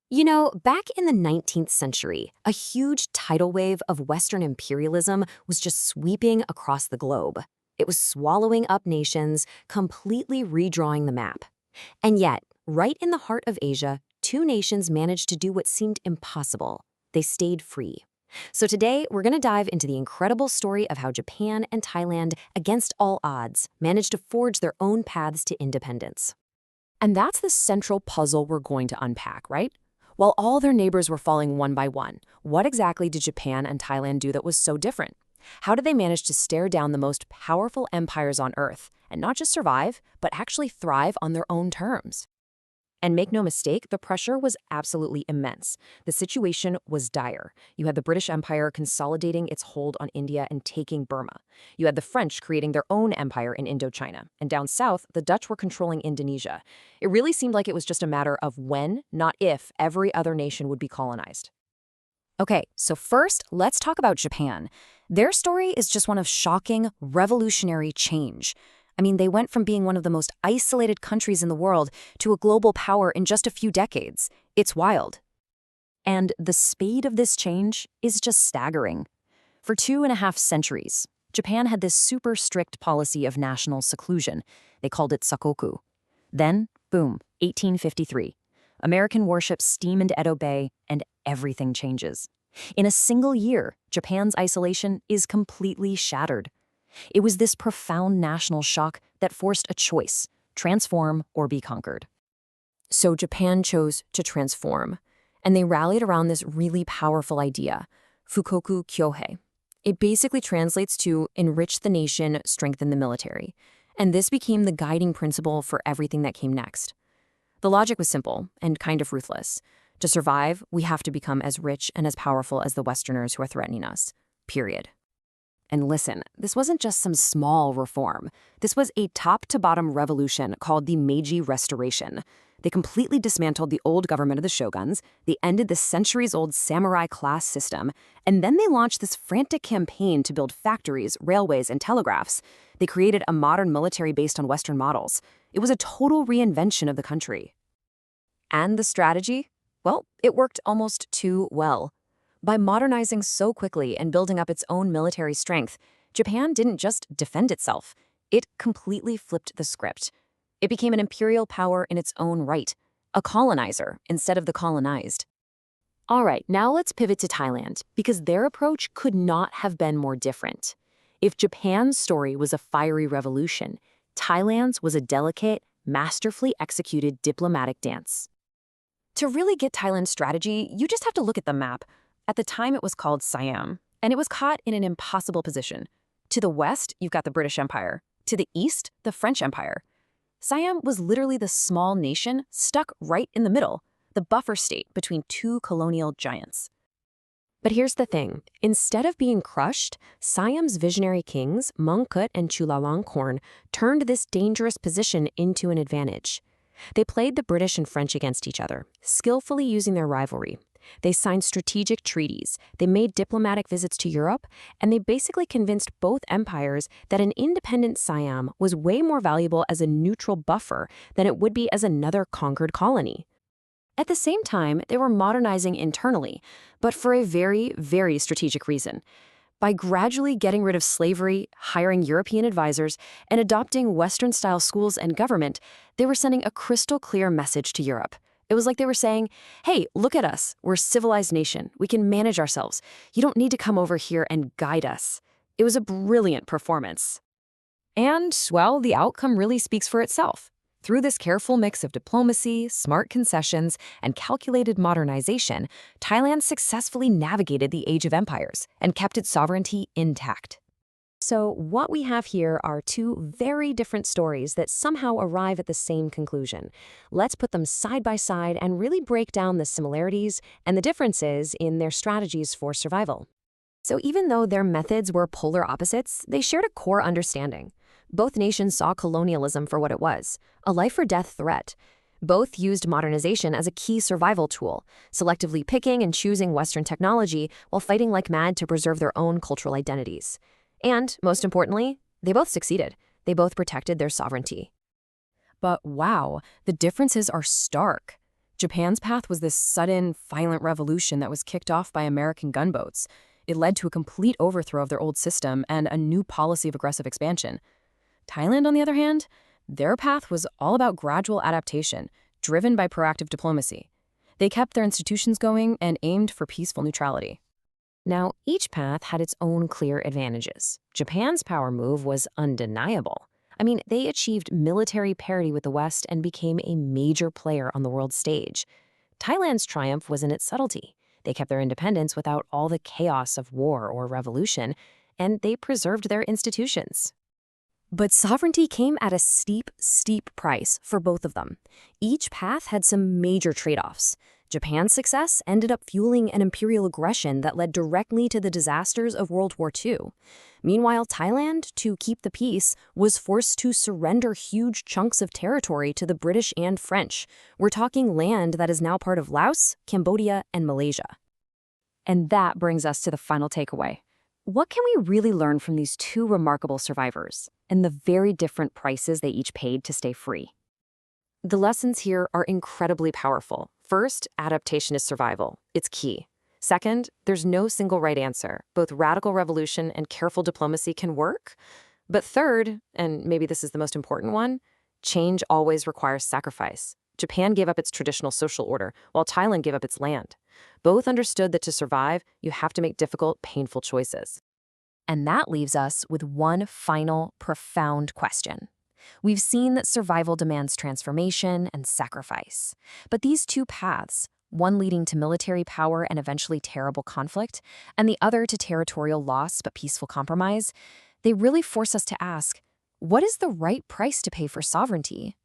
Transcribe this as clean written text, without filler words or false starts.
Back in the 19th century, a huge tidal wave of Western imperialism was just sweeping across the globe. It was swallowing up nations, completely redrawing the map. And yet, right in the heart of Asia, two nations managed to do what seemed impossible. They stayed free. So today, we're going to dive into the incredible story of how Japan and Thailand, against all odds, managed to forge their own paths to independence. And that's the central puzzle we're going to unpack, right? While all their neighbors were falling one by one, what exactly did Japan and Thailand do that was so different? How did they manage to stare down the most powerful empires on Earth and not just survive, but actually thrive on their own terms? And make no mistake, the pressure was absolutely immense. The situation was dire. You had the British Empire consolidating its hold on India and taking Burma. You had the French creating their own empire in Indochina. And down south, the Dutch were controlling Indonesia. It really seemed like it was just a matter of when, not if, every other nation would be colonized. Okay, so first, let's talk about Japan. Their story is just one of shocking, revolutionary change. I mean, they went from being one of the most isolated countries in the world to a global power in just a few decades. It's wild. And the speed of this change is just staggering. For 2.5 centuries, Japan had this super strict policy of national seclusion. They called it sakoku. Then, boom, 1853. American warships steam into Edo Bay, and everything changes. In a single year, Japan's isolation is completely shattered. It was this profound national shock that forced a choice: transform or be conquered. So Japan chose to transform, and they rallied around this really powerful idea, Fukoku Kyohei. It basically translates to enrich the nation, strengthen the military. And this became the guiding principle for everything that came next. The logic was simple and kind of ruthless. To survive, we have to become as rich and as powerful as the Westerners who are threatening us. Period. And listen, this wasn't just some small reform. This was a top-to-bottom revolution called the Meiji Restoration. They completely dismantled the old government of the shoguns, they ended the centuries-old samurai class system, and then they launched this frantic campaign to build factories, railways, and telegraphs. They created a modern military based on Western models. It was a total reinvention of the country. And the strategy? Well, it worked almost too well. By modernizing so quickly and building up its own military strength, Japan didn't just defend itself. It completely flipped the script. It became an imperial power in its own right, a colonizer instead of the colonized. All right, now let's pivot to Thailand, because their approach could not have been more different. If Japan's story was a fiery revolution, Thailand's was a delicate, masterfully executed diplomatic dance. To really get Thailand's strategy, you just have to look at the map. At the time, it was called Siam, and it was caught in an impossible position. To the west, you've got the British Empire. To the east, the French Empire. Siam was literally the small nation stuck right in the middle, the buffer state between two colonial giants. But here's the thing. Instead of being crushed, Siam's visionary kings, Mongkut and Chulalongkorn, turned this dangerous position into an advantage. They played the British and French against each other, skillfully using their rivalry. They signed strategic treaties, they made diplomatic visits to Europe, and they basically convinced both empires that an independent Siam was way more valuable as a neutral buffer than it would be as another conquered colony. At the same time, they were modernizing internally, but for a very, very strategic reason. By gradually getting rid of slavery, hiring European advisors, and adopting Western-style schools and government, they were sending a crystal-clear message to Europe. It was like they were saying, hey, look at us. We're a civilized nation. We can manage ourselves. You don't need to come over here and guide us. It was a brilliant performance. And, well, the outcome really speaks for itself. Through this careful mix of diplomacy, smart concessions, and calculated modernization, Thailand successfully navigated the age of empires and kept its sovereignty intact. So what we have here are two very different stories that somehow arrive at the same conclusion. Let's put them side by side and really break down the similarities and the differences in their strategies for survival. So even though their methods were polar opposites, they shared a core understanding. Both nations saw colonialism for what it was, a life-or-death threat. Both used modernization as a key survival tool, selectively picking and choosing Western technology while fighting like mad to preserve their own cultural identities. And, most importantly, they both succeeded. They both protected their sovereignty. But wow, the differences are stark. Japan's path was this sudden, violent revolution that was kicked off by American gunboats. It led to a complete overthrow of their old system and a new policy of aggressive expansion. Thailand, on the other hand, their path was all about gradual adaptation, driven by proactive diplomacy. They kept their institutions going and aimed for peaceful neutrality. Now, each path had its own clear advantages. Japan's power move was undeniable. I mean, they achieved military parity with the West and became a major player on the world stage. Thailand's triumph was in its subtlety. They kept their independence without all the chaos of war or revolution, and they preserved their institutions. But sovereignty came at a steep, steep price for both of them. Each path had some major trade-offs. Japan's success ended up fueling an imperial aggression that led directly to the disasters of World War II. Meanwhile, Thailand, to keep the peace, was forced to surrender huge chunks of territory to the British and French. We're talking land that is now part of Laos, Cambodia, and Malaysia. And that brings us to the final takeaway. What can we really learn from these two remarkable survivors and the very different prices they each paid to stay free? The lessons here are incredibly powerful. First, adaptation is survival. It's key. Second, there's no single right answer. Both radical revolution and careful diplomacy can work. But third, and maybe this is the most important one, change always requires sacrifice. Japan gave up its traditional social order, while Thailand gave up its land. Both understood that to survive, you have to make difficult, painful choices. And that leaves us with one final, profound question. We've seen that survival demands transformation and sacrifice. But these two paths, one leading to military power and eventually terrible conflict, and the other to territorial loss but peaceful compromise, they really force us to ask, what is the right price to pay for sovereignty?